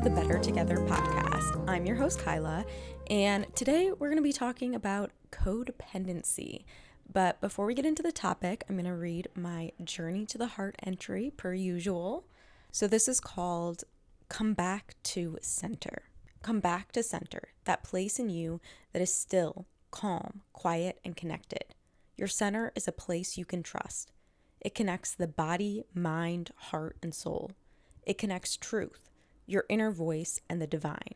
the Better Together podcast. I'm your host, Kyla, and today we're going to be talking about codependency. But before we get into the topic, I'm going to read my Journey to the Heart entry per usual. So this is called Come Back to Center. Come back to center, that place in you that is still, calm, quiet, and connected. Your center is a place you can trust. It connects the body, mind, heart, and soul. It connects truth, your inner voice, and the divine.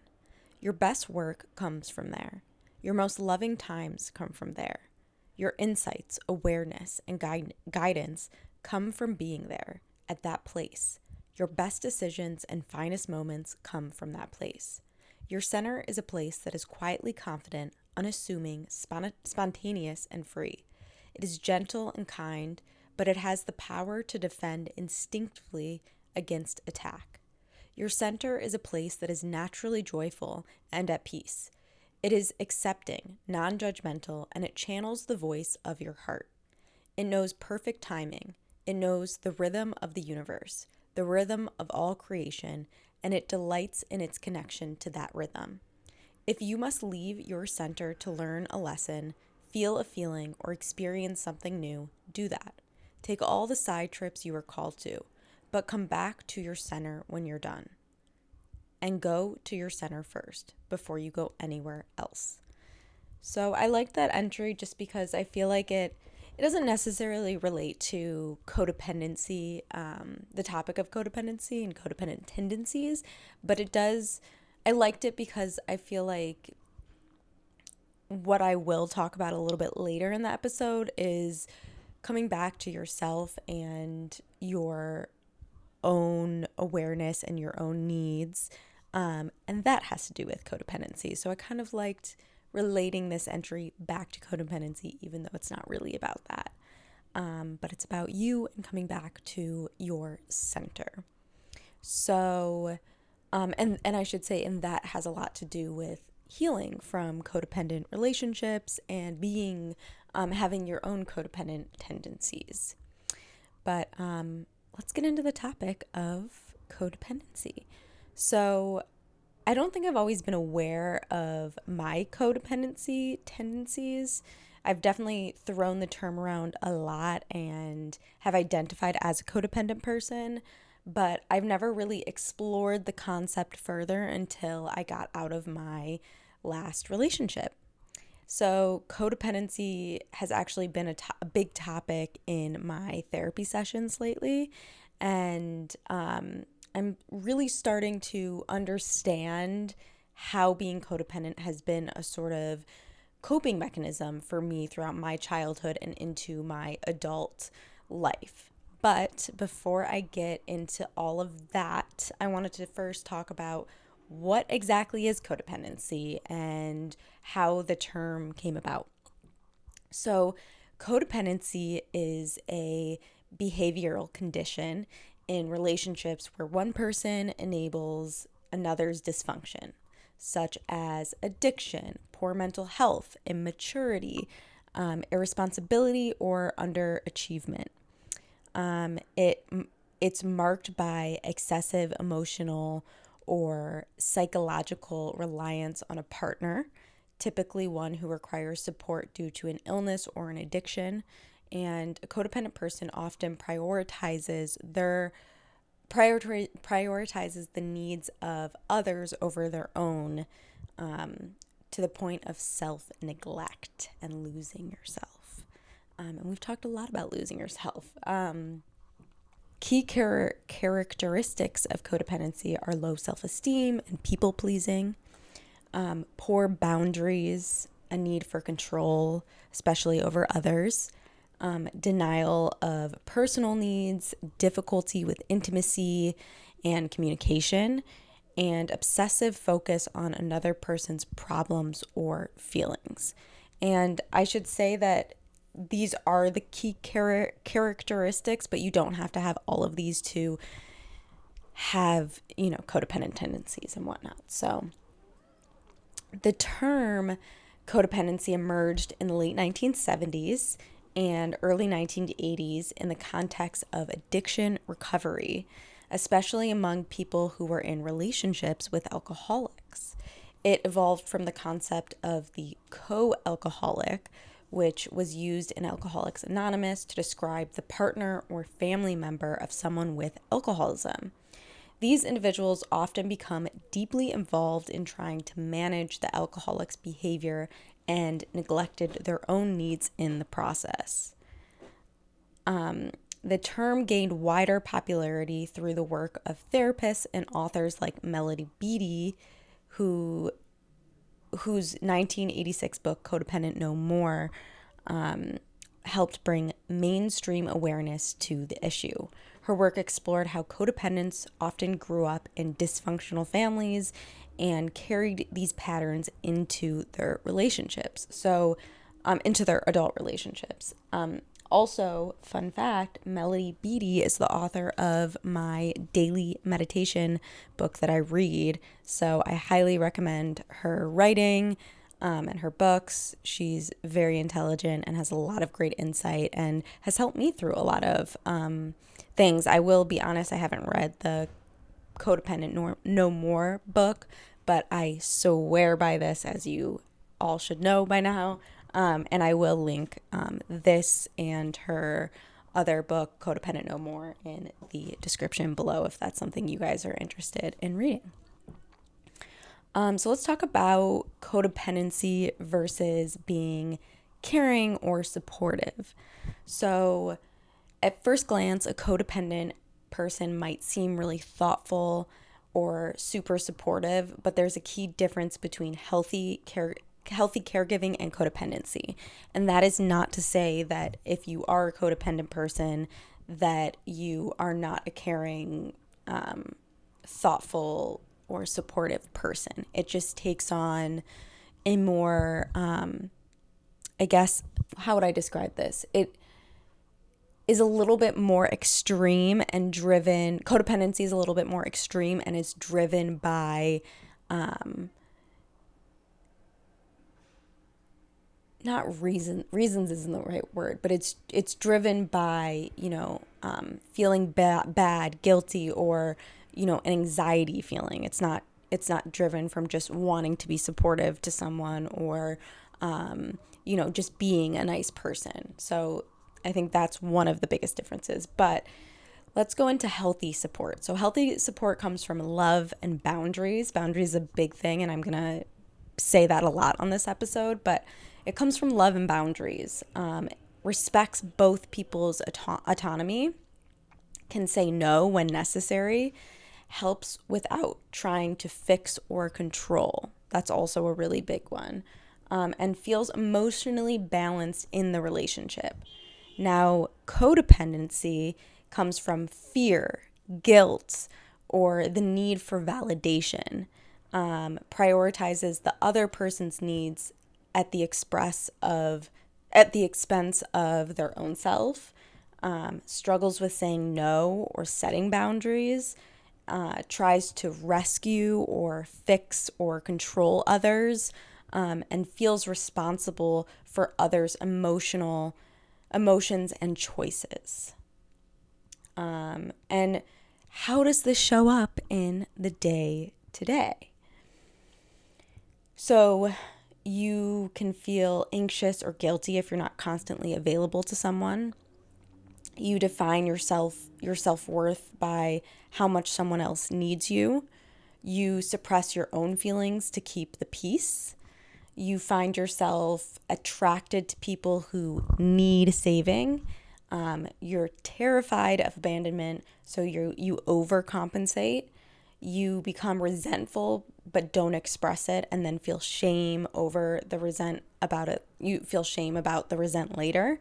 Your best work comes from there. Your most loving times come from there. Your insights, awareness, and guidance come from being there, at that place. Your best decisions and finest moments come from that place. Your center is a place that is quietly confident, unassuming, spontaneous, and free. It is gentle and kind, but it has the power to defend instinctively against attack. Your center is a place that is naturally joyful and at peace. It is accepting, non-judgmental, and it channels the voice of your heart. It knows perfect timing. It knows the rhythm of the universe, the rhythm of all creation, and it delights in its connection to that rhythm. If you must leave your center to learn a lesson, feel a feeling, or experience something new, do that. Take all the side trips you are called to, but come back to your center when you're done. And go to your center first before you go anywhere else. So I like that entry just because I feel like it doesn't necessarily relate to codependency, the topic of codependency and codependent tendencies, but it does. I liked it because I feel like what I will talk about a little bit later in the episode is coming back to yourself and your own awareness and your own needs. And that has to do with codependency. So I kind of liked relating this entry back to codependency, even though it's not really about that. But it's about you and coming back to your center. So, and I should say, and that has a lot to do with healing from codependent relationships and being, having your own codependent tendencies. But let's get into the topic of codependency. So I don't think I've always been aware of my codependency tendencies. I've definitely thrown the term around a lot and have identified as a codependent person, but I've never really explored the concept further until I got out of my last relationship. So codependency has actually been a big topic in my therapy sessions lately, and I'm really starting to understand how being codependent has been a sort of coping mechanism for me throughout my childhood and into my adult life. But before I get into all of that, I wanted to first talk about what exactly is codependency and how the term came about. So, codependency is a behavioral condition in relationships where one person enables another's dysfunction, such as addiction, poor mental health, immaturity, irresponsibility, or underachievement. It's marked by excessive emotional or psychological reliance on a partner, typically one who requires support due to an illness or an addiction. And a codependent person often prioritizes the needs of others over their own, to the point of self-neglect and losing yourself. And we've talked a lot about losing yourself. Key characteristics of codependency are low self-esteem and people-pleasing, poor boundaries, a need for control, especially over others, denial of personal needs, difficulty with intimacy and communication, and obsessive focus on another person's problems or feelings. And I should say that these are the key characteristics, but you don't have to have all of these to have, codependent tendencies and whatnot. So the term codependency emerged in the late 1970s and early 1980s in the context of addiction recovery, especially among people who were in relationships with alcoholics. It evolved from the concept of the co-alcoholic, which was used in Alcoholics Anonymous to describe the partner or family member of someone with alcoholism. These individuals often become deeply involved in trying to manage the alcoholic's behavior and neglected their own needs in the process. The term gained wider popularity through the work of therapists and authors like Melody Beattie, whose 1986 book, Codependent No More, helped bring mainstream awareness to the issue. Her work explored how codependents often grew up in dysfunctional families and carried these patterns into their relationships, into their adult relationships. Also, fun fact, Melody Beattie is the author of my daily meditation book that I read. So I highly recommend her writing and her books. She's very intelligent and has a lot of great insight and has helped me through a lot of things. I will be honest, I haven't read the Codependent No More book, but I swear by this, as you all should know by now. And I will link this and her other book, Codependent No More, in the description below if that's something you guys are interested in reading. So let's talk about codependency versus being caring or supportive. So at first glance, a codependent person might seem really thoughtful or super supportive, but there's a key difference between healthy caregiving and codependency. And that is not to say that if you are a codependent person that you are not a caring, thoughtful, or supportive person. It just takes on a more, I guess, how would I describe this? It is a little bit more extreme and driven. Codependency is a little bit more extreme and is driven by, not reasons isn't the right word, but it's driven by, feeling bad, guilty, or, an anxiety feeling. It's not driven from just wanting to be supportive to someone or, just being a nice person. So I think that's one of the biggest differences. But let's go into healthy support. So healthy support comes from love and boundaries. Boundaries is a big thing, and I'm going to say that a lot on this episode, but it comes from love and boundaries. Respects both people's autonomy, can say no when necessary, helps without trying to fix or control. That's also a really big one. And feels emotionally balanced in the relationship. Now, codependency comes from fear, guilt, or the need for validation. Prioritizes the other person's needs at the expense of their own self, struggles with saying no or setting boundaries, tries to rescue or fix or control others, and feels responsible for others' emotions and choices. And how does this show up in the day to day? So you can feel anxious or guilty if you're not constantly available to someone. You define your self-worth by how much someone else needs you. You suppress your own feelings to keep the peace. You find yourself attracted to people who need saving. You're terrified of abandonment, so you overcompensate. You become resentful but don't express it and then feel shame over the resent about it. You feel shame about the resent later.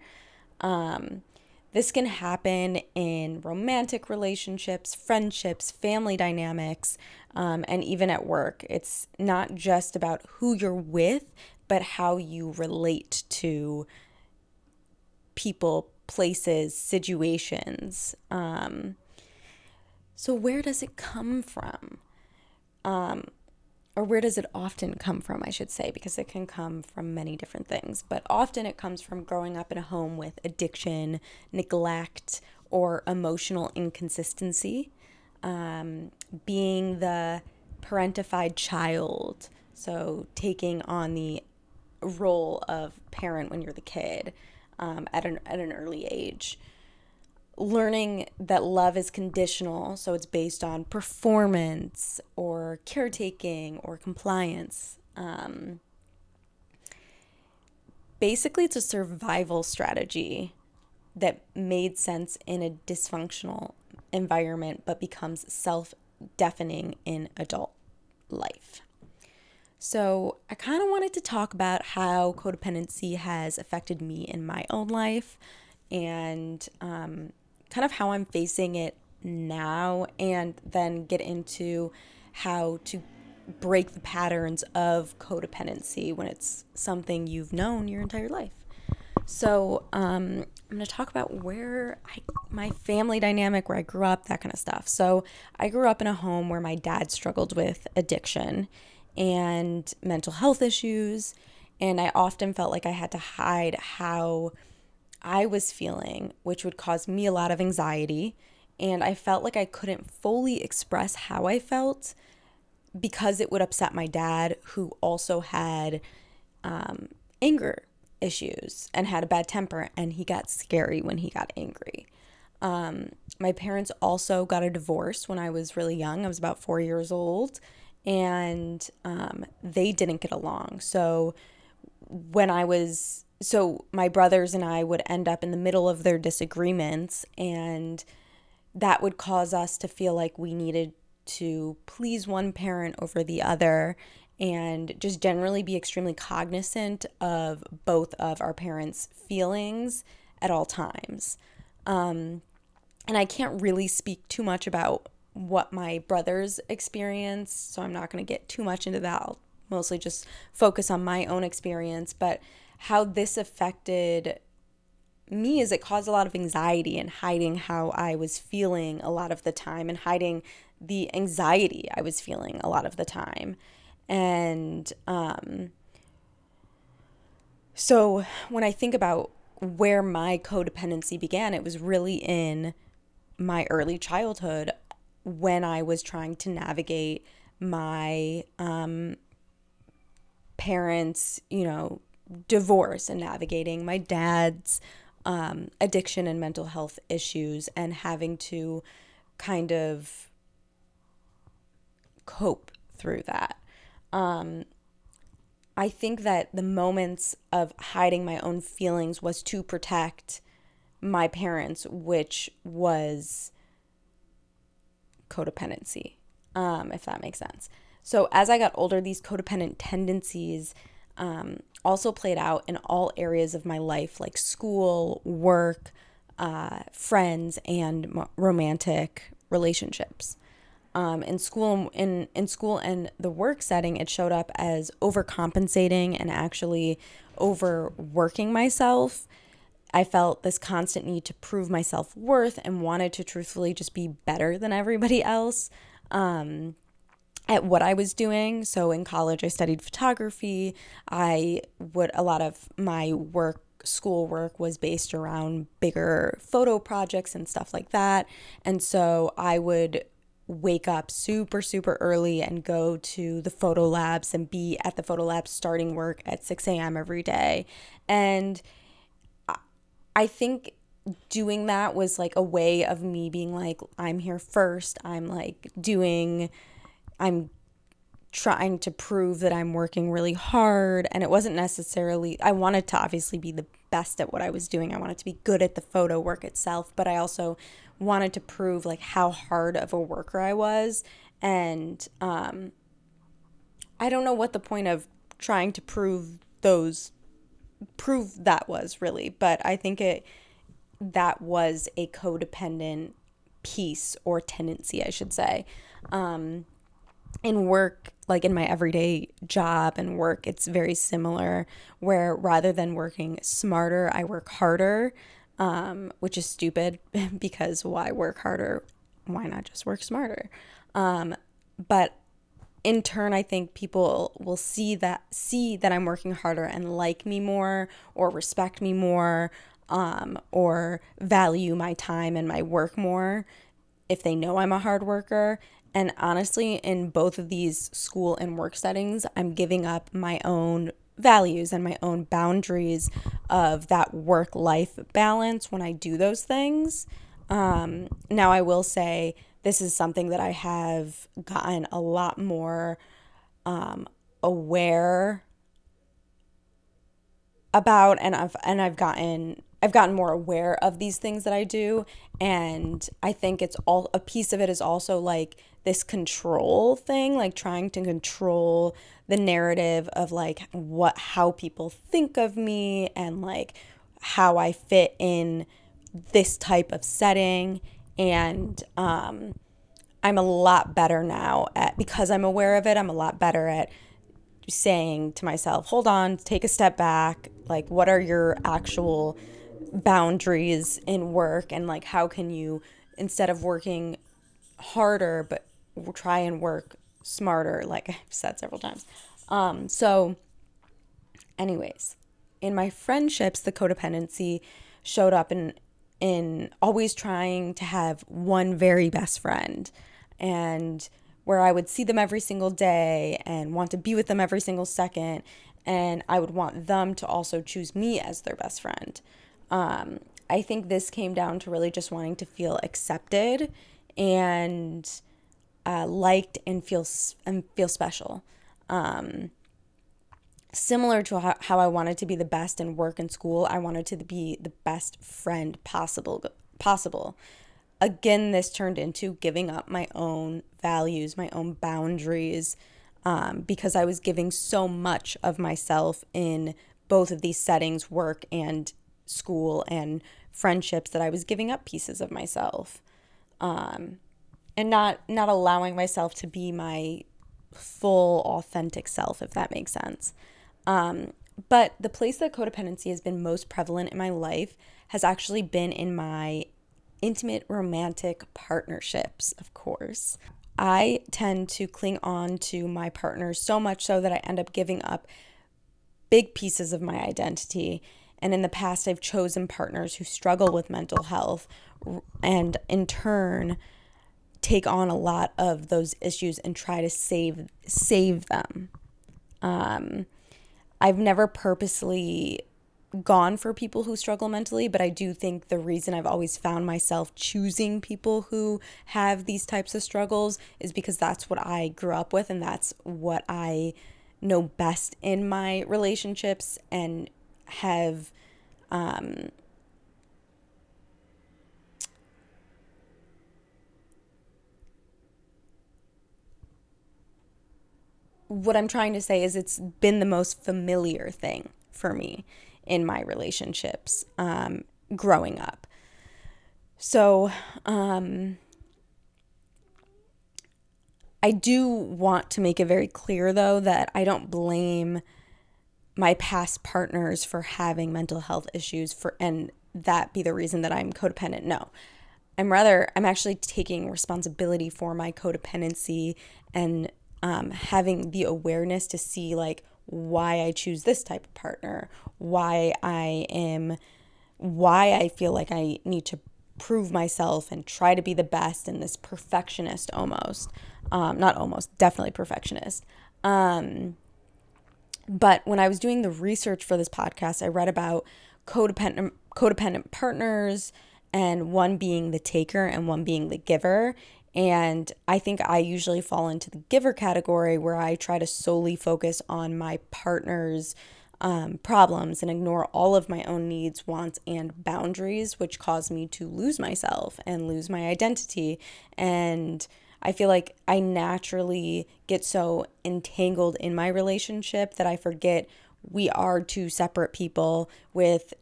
This can happen in romantic relationships, friendships, family dynamics, and even at work. It's not just about who you're with, but how you relate to people, places, situations. So where does it come from? Or where does it often come from, I should say, because it can come from many different things. But often it comes from growing up in a home with addiction, neglect, or emotional inconsistency. being the parentified child, so taking on the role of parent when you're the kid at an early age. Learning that love is conditional, so it's based on performance or caretaking or compliance. Basically, it's a survival strategy that made sense in a dysfunctional environment but becomes self-deafening in adult life. So I kind of wanted to talk about how codependency has affected me in my own life and kind of how I'm facing it now, and then get into how to break the patterns of codependency when it's something you've known your entire life. So I'm going to talk about my family dynamic, where I grew up, that kind of stuff. So I grew up in a home where my dad struggled with addiction and mental health issues, and I often felt like I had to hide how I was feeling, which would cause me a lot of anxiety. And I felt like I couldn't fully express how I felt because it would upset my dad, who also had anger issues and had a bad temper, and he got scary when he got angry. My parents also got a divorce when I was really young. I was about 4 years old, and they didn't get along. So my brothers and I would end up in the middle of their disagreements, and that would cause us to feel like we needed to please one parent over the other, and just generally be extremely cognizant of both of our parents' feelings at all times. And I can't really speak too much about what my brothers experienced, so I'm not going to get too much into that. I'll mostly just focus on my own experience, but how this affected me is it caused a lot of anxiety and hiding how I was feeling a lot of the time, and hiding the anxiety I was feeling a lot of the time. And so when I think about where my codependency began, it was really in my early childhood, when I was trying to navigate my parents, divorce, and navigating my dad's addiction and mental health issues, and having to kind of cope through that. I think that the moments of hiding my own feelings was to protect my parents, which was codependency, if that makes sense. So as I got older, these codependent tendencies also played out in all areas of my life, like school, work, friends, and romantic relationships. In school and the work setting, it showed up as overcompensating and actually overworking myself. I felt this constant need to prove my self-worth and wanted to truthfully just be better than everybody else at what I was doing. So in college, I studied photography. A lot of my schoolwork was based around bigger photo projects and stuff like that. And so I would wake up super, super early and go to the photo labs and be at the photo labs starting work at 6 a.m. every day. And I think doing that was like a way of me being like, I'm here first. I'm trying to prove that I'm working really hard. And it wasn't necessarily, I wanted to obviously be the best at what I was doing. I wanted to be good at the photo work itself, but I also wanted to prove like how hard of a worker I was. And I don't know what the point of trying to prove that was really, but I think that was a codependent piece or tendency, I should say. In work, like in my everyday job and work, it's very similar, where rather than working smarter, I work harder, which is stupid because why work harder? Why not just work smarter? But in turn, I think people will see that I'm working harder and like me more, or respect me more, or value my time and my work more. if they know I'm a hard worker. And honestly, in both of these school and work settings, I'm giving up my own values and my own boundaries of that work-life balance when I do those things. Now, I will say this is something that I have gotten a lot more aware about, and I've gotten more aware of these things that I do. And I think it's all, a piece of it is also like this control thing, like trying to control the narrative of like how people think of me and like how I fit in this type of setting. And I'm a lot better now at, because I'm aware of it, I'm a lot better at saying to myself, hold on, take a step back. Like, what are your actual boundaries in work? And like, how can you, instead of working harder, but try and work smarter, like I've said several times. So anyways, in my friendships, the codependency showed up in always trying to have one very best friend, and where I would see them every single day and want to be with them every single second, and I would want them to also choose me as their best friend. I think this came down to really just wanting to feel accepted and liked and feel special. Similar to how I wanted to be the best in work and school, I wanted to be the best friend possible. Again, this turned into giving up my own values, my own boundaries, because I was giving so much of myself in both of these settings, work and school and friendships, that I was giving up pieces of myself, and not allowing myself to be my full, authentic self, if that makes sense. But the place that codependency has been most prevalent in my life has actually been in my intimate romantic partnerships, of course. I tend to cling on to my partners so much so that I end up giving up big pieces of my identity. And in the past, I've chosen partners who struggle with mental health and in turn take on a lot of those issues and try to save them. I've never purposely gone for people who struggle mentally, but I do think the reason I've always found myself choosing people who have these types of struggles is because that's what I grew up with and that's what I know best in my relationships and have what I'm trying to say is it's been the most familiar thing for me in my relationships growing up. So I do want to make it very clear, though, that I don't blame my past partners for having mental health issues and that be the reason that I'm codependent. No, I'm actually taking responsibility for my codependency and having the awareness to see like why I choose this type of partner, why I feel like I need to prove myself and try to be the best, and this perfectionist almost, not almost, definitely perfectionist. But when I was doing the research for this podcast, I read about codependent partners, and one being the taker and one being the giver. And I think I usually fall into the giver category, where I try to solely focus on my partner's problems and ignore all of my own needs, wants, and boundaries, which cause me to lose myself and lose my identity. And I feel like I naturally get so entangled in my relationship that I forget we are two separate people with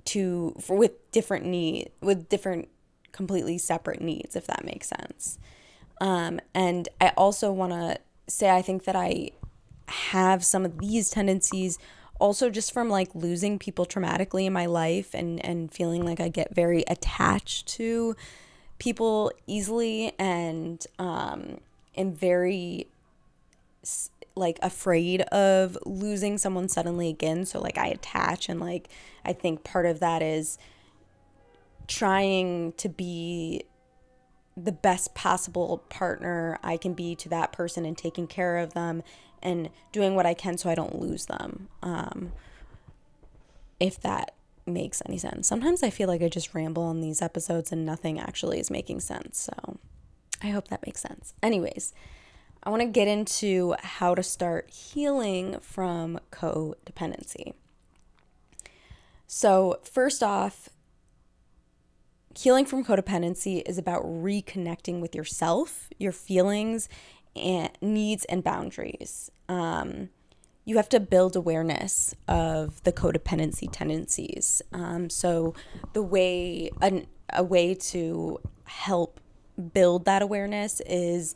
different completely separate needs, if that makes sense. And I also want to say I think that I have some of these tendencies also just from like losing people traumatically in my life and feeling like I get very attached to people easily and am very like afraid of losing someone suddenly again. So like I attach, and like I think part of that is trying to be the best possible partner I can be to that person and taking care of them and doing what I can so I don't lose them. If that makes any sense. Sometimes I feel like I just ramble on these episodes and nothing actually is making sense. So I hope that makes sense. Anyways, I want to get into how to start healing from codependency. So first off, healing from codependency is about reconnecting with yourself, your feelings, and needs and boundaries. You have to build awareness of the codependency tendencies. So a way to help build that awareness is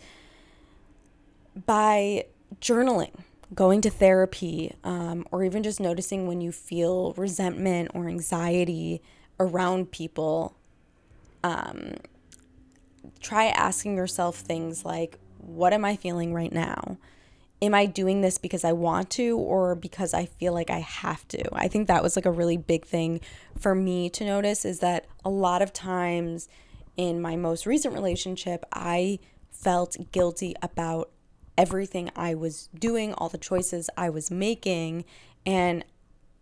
by journaling, going to therapy, or even just noticing when you feel resentment or anxiety around people. Try asking yourself things like, what am I feeling right now? Am I doing this because I want to or because I feel like I have to? I think that was like a really big thing for me to notice, is that a lot of times in my most recent relationship, I felt guilty about everything I was doing, all the choices I was making. And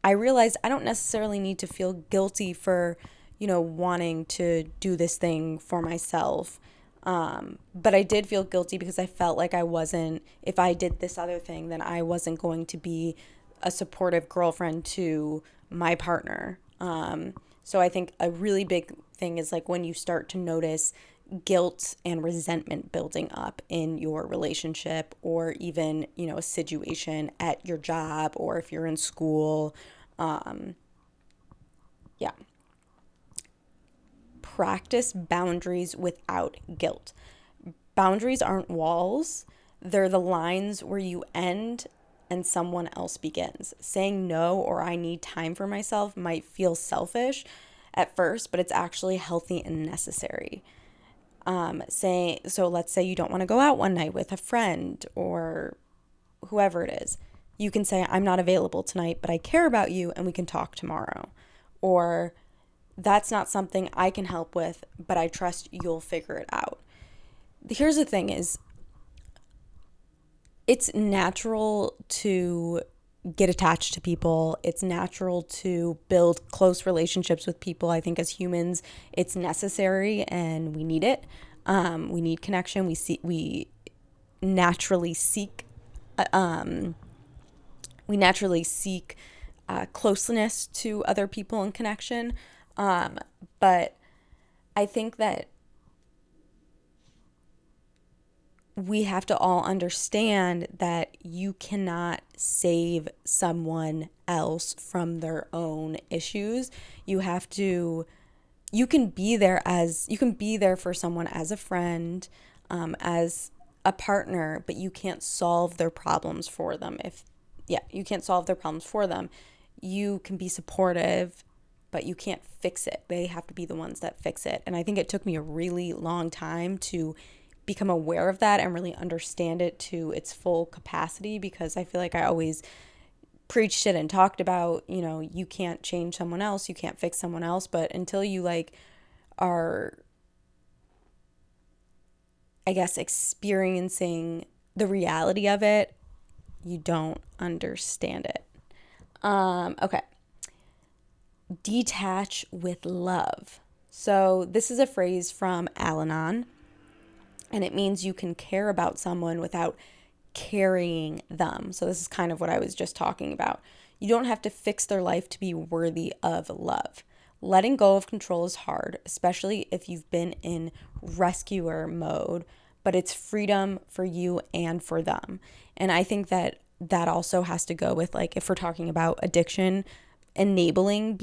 I realized I don't necessarily need to feel guilty for, wanting to do this thing for myself. But I did feel guilty because I felt like if I did this other thing, then I wasn't going to be a supportive girlfriend to my partner. So I think a really big thing is like when you start to notice guilt and resentment building up in your relationship, or even, a situation at your job, or if you're in school. Yeah. Practice boundaries without guilt. Boundaries aren't walls. They're the lines where you end and someone else begins. Saying no or I need time for myself might feel selfish at first, but it's actually healthy and necessary. So let's say you don't want to go out one night with a friend or whoever it is. You can say, I'm not available tonight, but I care about you and we can talk tomorrow. Or that's not something I can help with, but I trust you'll figure it out. Here's the thing is, it's natural to get attached to people. It's natural to build close relationships with people. I think as humans, it's necessary and we need it. We need connection. We naturally seek closeness to other people and connection. But I think that we have to all understand that you cannot save someone else from their own issues. You can be there for someone as a friend, as a partner, but you can't solve their problems for them. You can't solve their problems for them. You can be supportive, but you can't fix it. They have to be the ones that fix it. And I think it took me a really long time to become aware of that and really understand it to its full capacity, because I feel like I always preached it and talked about, you can't change someone else, you can't fix someone else. But until you are, I guess, experiencing the reality of it, you don't understand it. Okay. Detach with love. So this is a phrase from Al-Anon, and it means you can care about someone without carrying them. So this is kind of what I was just talking about. You don't have to fix their life to be worthy of love. Letting go of control is hard, especially if you've been in rescuer mode, but it's freedom for you and for them. And I think that also has to go with, if we're talking about addiction, enabling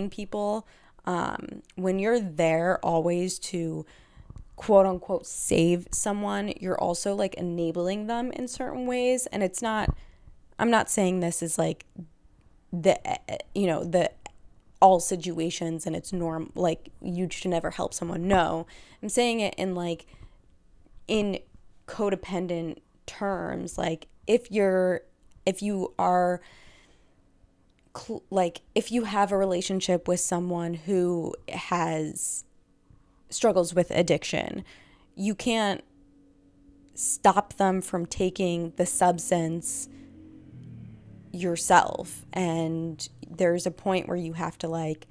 people, when you're there always to quote unquote save someone, you're also enabling them in certain ways. And I'm not saying this is the all situations and it's you should never help someone. No, I'm saying it in codependent terms. If you have a relationship with someone who has struggles with addiction, you can't stop them from taking the substance yourself. And there's a point where you have to like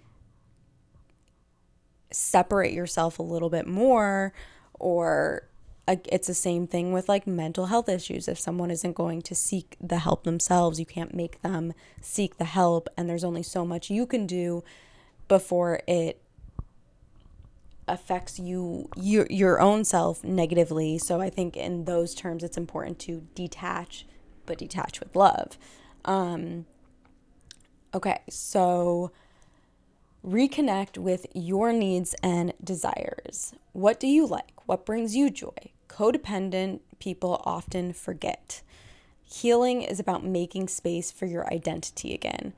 separate yourself a little bit more, or it's the same thing with like mental health issues. If someone isn't going to seek the help themselves, you can't make them seek the help, and there's only so much you can do before it affects your own self negatively. So I think in those terms it's important to detach, but detach with love. Okay, so reconnect with your needs and desires. What do you like? What brings you joy? Codependent people often forget. Healing is about making space for your identity again.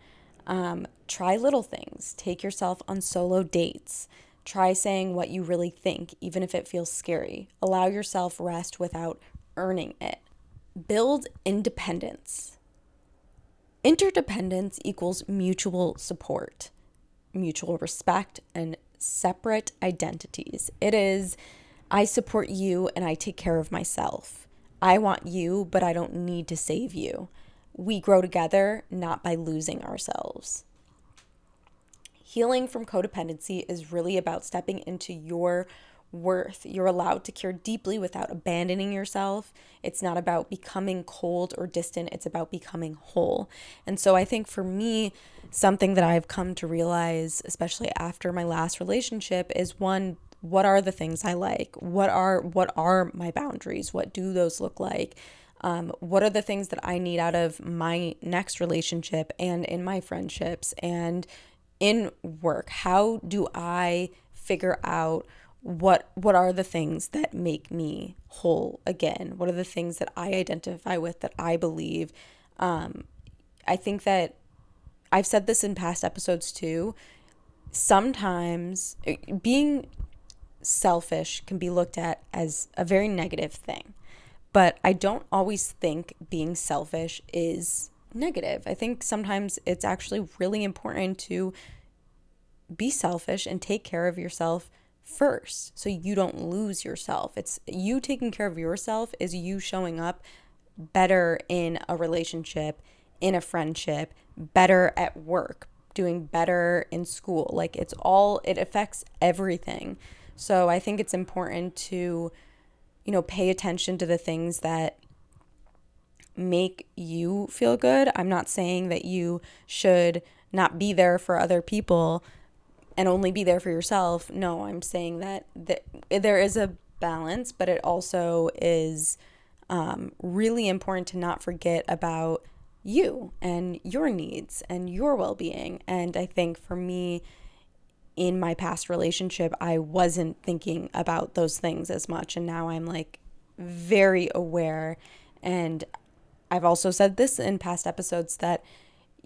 Try little things. Take yourself on solo dates. Try saying what you really think, even if it feels scary. Allow yourself rest without earning it. Build independence. Interdependence equals mutual support, mutual respect, and separate identities. It is, I support you and I take care of myself. I want you, but I don't need to save you. We grow together, not by losing ourselves. Healing from codependency is really about stepping into your worth. You're allowed to care deeply without abandoning yourself. It's not about becoming cold or distant. It's about becoming whole. And so I think for me, something that I've come to realize, especially after my last relationship, is one, what are the things I like? What are my boundaries? What do those look like? What are the things that I need out of my next relationship and in my friendships and in work? How do I figure out what are the things that make me whole again? What are the things that I identify with, that I believe? I think that I've said this in past episodes too. Sometimes being selfish can be looked at as a very negative thing, but I don't always think being selfish is negative. I think sometimes it's actually really important to be selfish and take care of yourself first so you don't lose yourself. It's you taking care of yourself is you showing up better in a relationship, in a friendship, better at work, doing better in school. Like it affects everything. So I think it's important to, pay attention to the things that make you feel good. I'm not saying that you should not be there for other people and only be there for yourself. No, I'm saying that there is a balance, but it also is really important to not forget about you and your needs and your well-being. And I think for me, in my past relationship, I wasn't thinking about those things as much. And now I'm like very aware. And I've also said this in past episodes that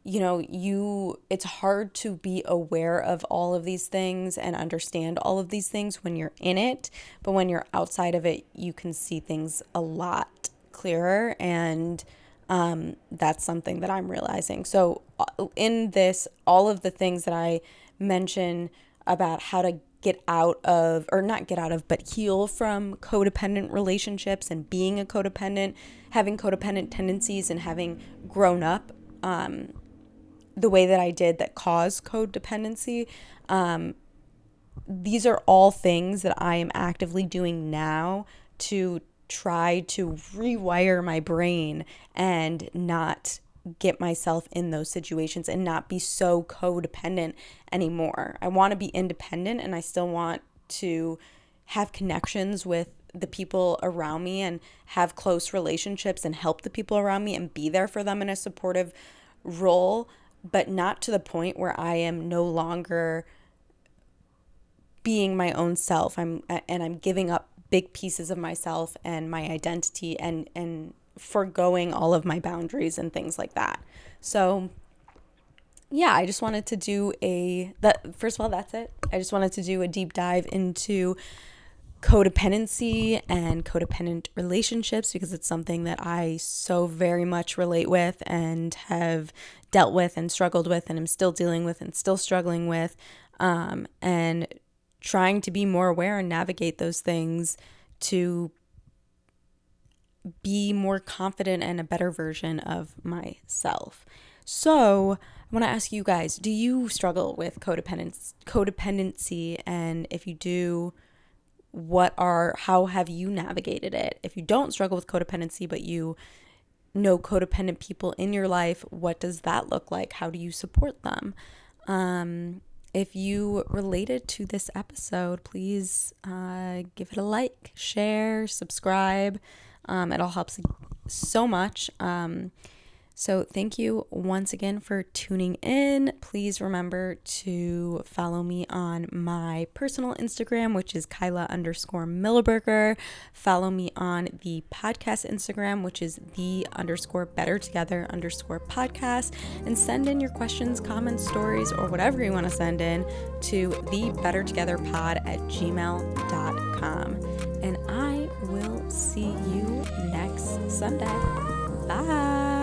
it's hard to be aware of all of these things and understand all of these things when you're in it, but when you're outside of it, you can see things a lot clearer, and that's something that I'm realizing. So in this, all of the things that I mention about how to get out of, or not get out of, but heal from codependent relationships and being a codependent, having codependent tendencies and having grown up the way that I did that caused codependency. These are all things that I am actively doing now to try to rewire my brain and not get myself in those situations and not be so codependent anymore. I want to be independent, and I still want to have connections with the people around me and have close relationships and help the people around me and be there for them in a supportive role, but not to the point where I am no longer being my own self. I'm giving up big pieces of myself and my identity and forgoing all of my boundaries and things like that. So yeah, I just wanted to do first of all, that's it. I just wanted to do a deep dive into codependency and codependent relationships because it's something that I so very much relate with and have dealt with and struggled with and am still dealing with and still struggling with. And trying to be more aware and navigate those things to be more confident and a better version of myself. So I want to ask you guys, do you struggle with codependency? And if you do, how have you navigated it? If you don't struggle with codependency, but you know codependent people in your life, what does that look like? How do you support them? If you related to this episode, please give it a like, share, subscribe. It all helps so much. So thank you once again for tuning in. Please remember to follow me on my personal Instagram, which is Kyla_Milliberger. Follow me on the podcast Instagram, which is the_bettertogether_podcast. And send in your questions, comments, stories, or whatever you want to send in to thebettertogetherpod@gmail.com. And I will see you next Sunday. Bye.